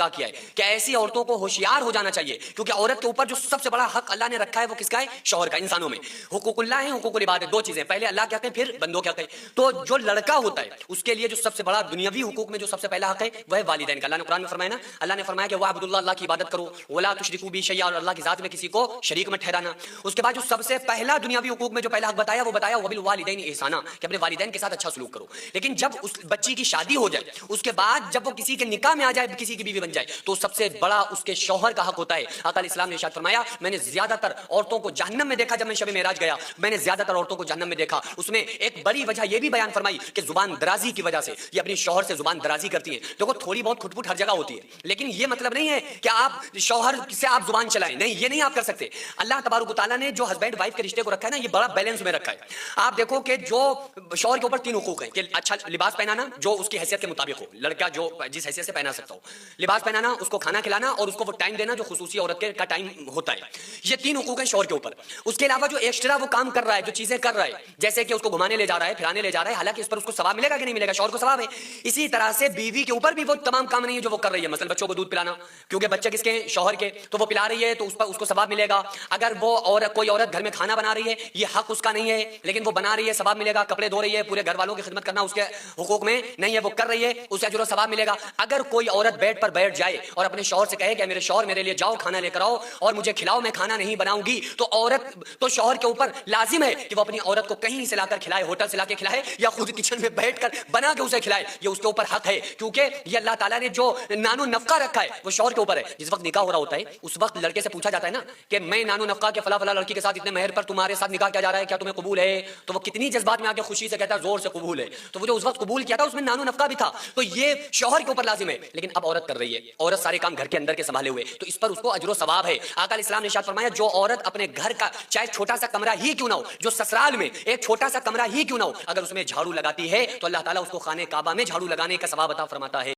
آگاہ کیا ہے کہ ایسی عورتوں کو ہوشیار ہو جانا چاہیے، کیونکہ عورت کے اوپر جو سب سے بڑا حق اللہ نے رکھا ہے وہ کس کا ہے؟ شوہر کا۔ انسانوں میں حقوق اللہ ہیں، حقوق العباد ہے، دو چیزیں، پہلے اللہ کے حق ہے پھر بندوں کے حق ہے۔ تو جو لڑکا ہوتا ہے اس کے لیے جو سب سے بڑا دنیاوی حقوق میں جو سب سے پہلا حق ہے وہ ہے والدین کا۔ اللہ نے قرآن میں فرمایا نا، اللہ نے فرمایا کہ وَاعْبُدُوا اللَّهَ، اللہ کی عبادت کرو، وَلَا تُشْرِكُوا بِهِ شَيْئًا، اور اللہ کی ذات میں کسی کو شریک مت ٹھہرانا۔ اس کے بعد جو سب سے پہلا دنیاوی حقوق میں جو پہلا حق بتایا وہ بتایا وَبِالْوَالِدَيْنِ إِحْسَانًا، کہ اپنے والدین کے ساتھ اچھا سلوک کرو۔ لیکن جب اس بچی کی شادی ہو جائے، اس کے بعد جب وہ کسی کے نکاح میں آ جائے، کسی کی بیوی بن جائے، تو سب سے بڑا اس کے شوہر کا حق ہوتا ہے۔ آقا علیہ السلام نے ارشاد فرمایا، میں نے زیادہ تر عورتوں کو جہنم میں دیکھا، جب میں شب معراج گیا میں نے زیادہ تر عورتوں کو جہنم میں دیکھا۔ اس میں ایک بڑی وجہ یہ بھی بیان فرمائی کہ زبان درازی کی وجہ سے یہ اپنی شوہر سے زبان درازی کرتی ہیں۔ دیکھو تھوڑی بہت کھٹ پٹ ہر جگہ ہوتی ہے، لیکن یہ مطلب نہیں ہے کہ آپ شوہر سے آپ زبان چلائیں، نہیں، یہ نہیں آپ کر سکتے۔ اللہ تبارک و تعالیٰ نے جو ہسبینڈ وائف کے رشتے کو رکھا ہے نا، یہ بڑا بیلنس میں رکھا ہے۔ آپ دیکھو کہ جو شوہر کے اوپر 3 حقوق ہیں کہ اچھا لباس پہنانا جو اس کی حیثیت کے مطابق ہو، لڑکا جو جس حیثیت سے پہنا سکتا ہو، لباس پہنانا، اس کو کھانا کھلانا اور اس کو وہ ٹائم دینا جو خصوصی عورت کا ٹائم ہوتا ہے۔ یہ 3 حقوق ہیں شوہر کے اوپر۔ اس کے علاوہ جو ایکسٹرا وہ کام کر رہا ہے، جو چیزیں کر رہا ہے، جیسے کہ اس کو گھمانے لے جا رہا ہے، پھرانے لے جا رہا ہے، حالانکہ اس پر اس کو ثواب ملے گا کہ نہیں ملے گا؟ شوہر کو ثواب ہے۔ اسی طرح سے بیوی کے اوپر بھی وہ تمام کام نہیں ہے جو وہ کر رہی ہے، مثلا بچوں کو دودھ پلانا، کیونکہ بچے کس کے ہیں؟ شوہر کے، تو وہ پلا رہی ہے تو اس کو ثواب ملے گا۔ اگر وہ کوئی عورت گھر میں کھانا بنا رہی ہے، یہ حق اس کا نہیں ہے لیکن وہ بنا رہی ہے، ثواب ملے گا۔ کپڑے دھو رہی ہے، پورے گھر والوں کی خدمت کرنا اس کے حقوق میں نہیں ہے، وہ کر رہی ہے، اسے اجر و ثواب ملے گا۔ اگر کوئی عورت بیڈ پر بیٹھ جائے اور اپنے شوہر سے کہے کہ میرے شوہر میرے لیے جاؤ کھانا لے کر آؤ اور مجھے کھلاؤ، میں کھانا نہیں بناؤں گی، تو شوہر کے اوپر لازم ہے کہ وہ اپنی عورت کو کہیں سے لا کر کھلائے، ہوٹل سے لا کے کھلائے یا خود کچن میں بیٹھ کر بنا کے اسے کھلائے، یہ اس کے اوپر حق ہے، کیونکہ یہ اللہ تعالیٰ نے جو نانو نفقہ رکھا ہے وہ شوہر کے اوپر ہے۔ جس وقت نکاح ہو رہا ہوتا ہے اس وقت لڑکے سے پوچھا جاتا ہے نا کہ میں نانو نفقہ کے فلاں فلاں لڑکی کے ساتھ اتنے مہر پر تمہارے ساتھ نکاح کیا جا رہا ہے، کیا تمہیں قبول ہے؟ تو وہ کتنی جذبات میں آ کے خوشی سے کہتا ہے زور سے قبول ہے۔ تو وہ جو اس وقت قبول کیا تھا اس میں نانو نفقہ بھی تھا، تو یہ شوہر کے اوپر لازم ہے۔ لیکن اب عورت کر رہی ہے، عورت سارے کام گھر کے اندر کے سنبھالے ہوئے، تو اس پر اس کو اجر و ثواب ہے۔ آقا علیہ السلام نے ارشاد فرمایا جو عورت اپنے گھر کا چاہے چھوٹا سا کمرہ ہی کیوں نہ ہو، جو سسرال میں ایک چھوٹا سا کمرہ ہی کیوں نہ ہو، اگر اس میں جھاڑو لگاتی ہے تو اللہ تعالیٰ اس کو خانہ کعبہ میں جھاڑو لگانے کا ثواب عطا فرماتا ہے۔